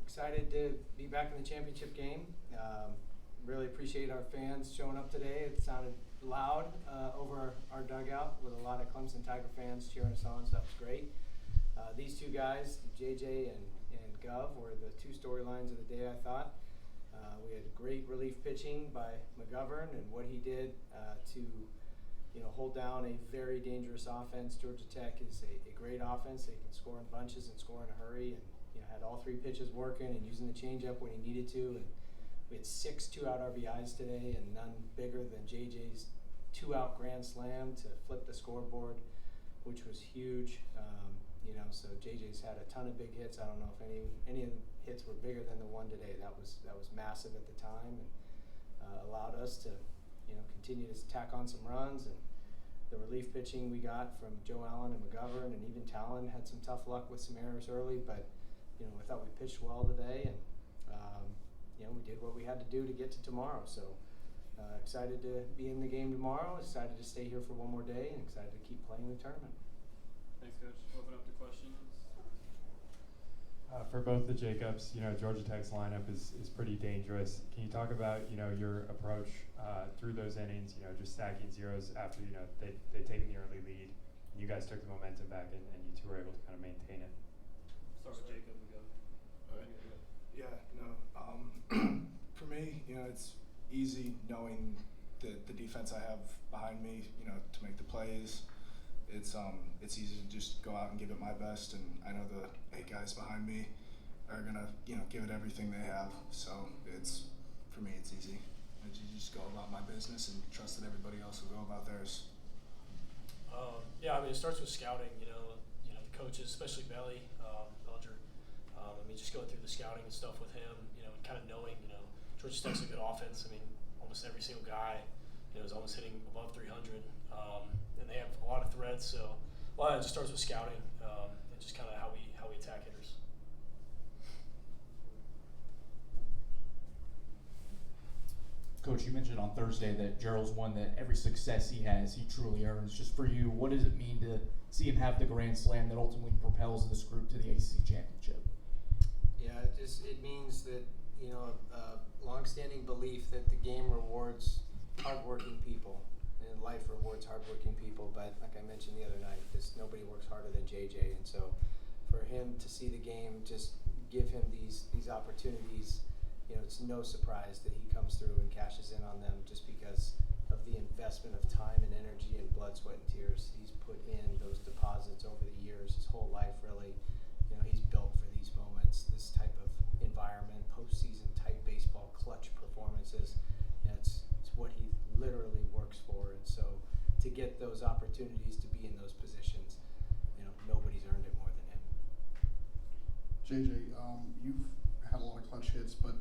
Excited to be back in the championship game. Really appreciate our fans showing up today. It sounded loud over our dugout with a lot of Clemson Tiger fans cheering us on, so that was great. These two guys, JJ and Gov, were the two storylines of the day, I thought. We had great relief pitching by McGovern and what he did to hold down a very dangerous offense. Georgia Tech is a great offense. They can score in bunches and score in a hurry, and had all three pitches working and using the changeup when he needed to. And we had 6 2-out RBIs today, and none bigger than JJ's 2-out grand slam to flip the scoreboard, which was huge. So JJ's had a ton of big hits. I don't know if any of the hits were bigger than the one today. That was massive at the time, and allowed us to continue to tack on some runs. And the relief pitching we got from Joe Allen and McGovern, and even Talon had some tough luck with some errors early, but we thought we pitched well today, and we did what we had to do to get to tomorrow. So excited to be in the game tomorrow, excited to stay here for one more day, and excited to keep playing the tournament. Thanks, Coach. Open up to questions. For both the Jacobs, Georgia Tech's lineup is pretty dangerous. Can you talk about your approach through those innings? Just stacking zeros after they'd taken the early lead, and you guys took the momentum back, and you two were able to kind of maintain it. Start with Jacob and go. All right. For me, it's easy knowing the defense I have behind me, to make the plays. It's easy to just go out and give it my best, and I know the 8 guys behind me are gonna, give it everything they have. So for me, it's easy. I just go about my business and trust that everybody else will go about theirs. It starts with scouting. The coaches, especially Belger. Just going through the scouting and stuff with him, and kind of knowing, Georgia Tech's a good offense. Almost every single guy, is almost hitting above 300, and they have a lot of threats. So a lot of it just starts with scouting and just kind of how we attack hitters. Coach, you mentioned on Thursday that Gerald's one that every success he has, he truly earns. Just for you, what does it mean to see him have the grand slam that ultimately propels this group to the ACC championship? Yeah, it means that a long-standing belief that the game rewards hardworking people, and life rewards hardworking people. But like I mentioned the other night, nobody works harder than JJ, and so for him to see the game just give him these opportunities, it's no surprise that he comes through and cashes in on them, just because of the investment of time and energy and blood, sweat, and tears he's put in those deposits over the years, his whole life really. He's built for these moments, this type of environment, postseason type baseball, clutch performances. It's what he literally works for, and so to get those opportunities to be in those positions, nobody's earned it more than him. JJ, you've had a lot of clutch hits, but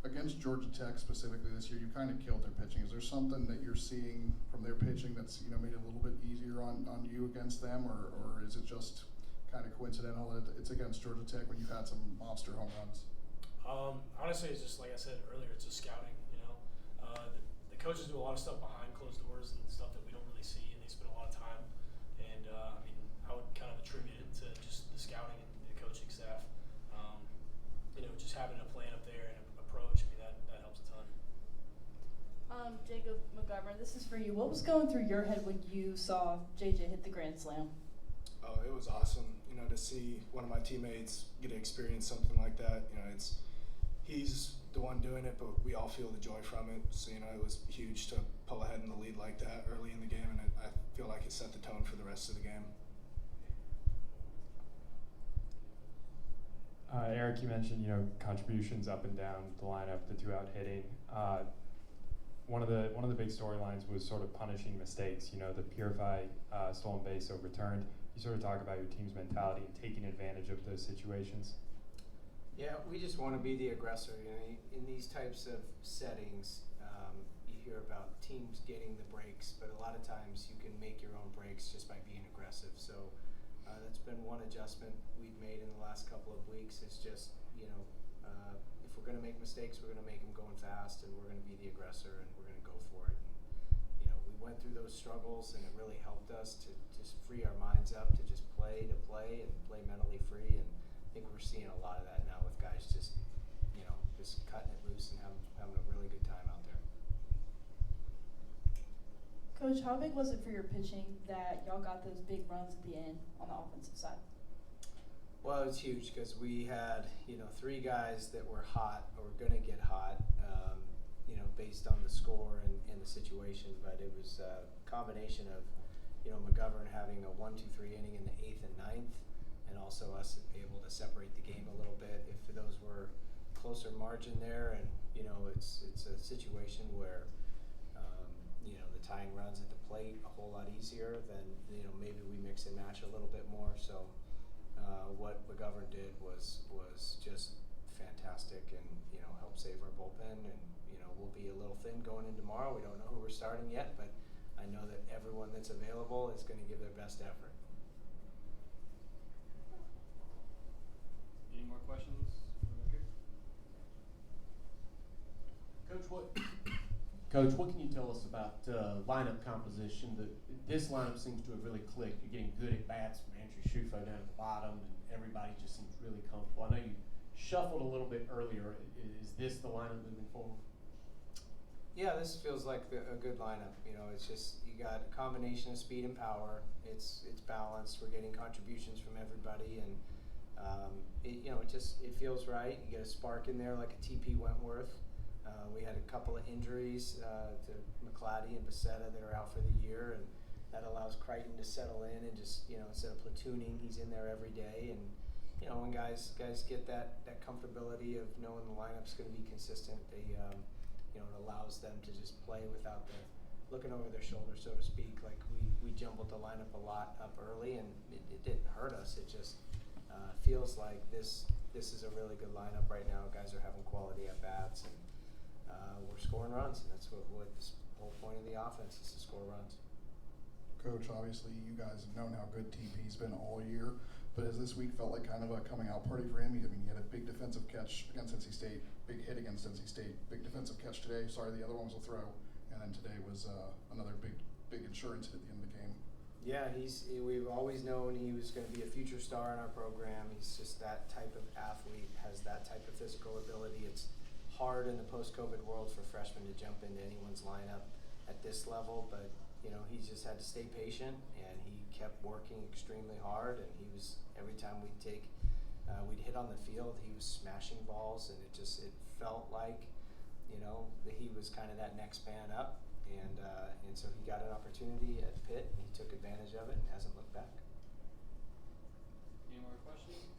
against Georgia Tech specifically this year, you kind of killed their pitching. Is there something that you're seeing from their pitching that's made it a little bit easier on you against them, or is it just kind of coincidental that it's against Georgia Tech when you've had some monster home runs? Honestly, it's just like I said earlier, it's just scouting. The coaches do a lot of stuff behind closed doors and stuff that we don't really see, and they spend a lot of time. And I would kind of attribute it to just the scouting and the coaching staff. Just having a plan up there and an approach. That helps a ton. Jacob McGovern, this is for you. What was going through your head when you saw JJ hit the grand slam? Oh, it was awesome, to see one of my teammates get to experience something like that. He's the one doing it, but we all feel the joy from it. So, it was huge to pull ahead in the lead like that early in the game, and I feel like it set the tone for the rest of the game. Erik, you mentioned contributions up and down the lineup, the 2-out hitting. One of the big storylines was sort of punishing mistakes. The Purify stolen base overturned. You sort of talk about your team's mentality and taking advantage of those situations. Yeah, we just want to be the aggressor. In these types of settings, you hear about teams getting the breaks, but a lot of times you can make your own breaks just by being aggressive. So that's been one adjustment we've made in the last couple of weeks. It's just, if we're going to make mistakes, we're going to make them going fast, and we're going to be the aggressor, and we're going to go for it. And, we went through those struggles, and it really helped us to just free our minds up to just play and play mentally free. And I think we're seeing a lot of that just cutting it loose and having a really good time out there. Coach, how big was it for your pitching that y'all got those big runs at the end on the offensive side? Well, it was huge because we had, 3 guys that were hot or going to get hot, based on the score and the situation. But it was a combination of, McGovern having a 1-2-3 inning in the 8th and 9th, and also us able to separate the game a little bit. If those were closer margin there, and it's a situation where the tying runs at the plate a whole lot easier than maybe we mix and match a little bit more. So what McGovern did was just fantastic, and helped save our bullpen. And we'll be a little thin going in tomorrow. We don't know who we're starting yet, but I know that everyone that's available is going to give their best effort. Any more questions? Okay. Coach, what can you tell us about lineup composition? This lineup seems to have really clicked. You're getting good at bats from Andrew Schufo down at the bottom, and everybody just seems really comfortable. I know you shuffled a little bit earlier. Is this the lineup moving forward? Yeah, this feels like a good lineup. It's just you got a combination of speed and power. It's balanced. We're getting contributions from everybody, and it feels right. You get a spark in there like a TP Wentworth. We had a couple of injuries to McClatty and Becerra that are out for the year, and that allows Crichton to settle in and just instead of platooning, he's in there every day. And when guys get that comfortability of knowing the lineup's going to be consistent, they it allows them to just play without the looking over their shoulder, so to speak. Like we jumbled the lineup a lot up early, and it didn't hurt us. It just feels like this is a really good lineup right now. Guys are having quality at bats, and we're scoring runs. And that's what this whole point of the offense is, to score runs. Coach, obviously you guys have known how good TP's been all year, but has this week felt like kind of a coming out party for him? I mean, he had a big defensive catch against NC State, big hit against NC State, big defensive catch today. Sorry, the other one was a throw, and then today was another big insurance hit at the end of the game. Yeah, we've always known he was going to be a future star in our program. He's just that type of athlete, has that type of physical ability. It's hard in the post-COVID world for freshmen to jump into anyone's lineup at this level, but he's just had to stay patient, and he kept working extremely hard. And he was, every time we'd hit on the field, he was smashing balls, and it felt like that he was kind of that next man up. And so he got an opportunity at Pitt, and he took advantage of it and hasn't looked back. Any more questions?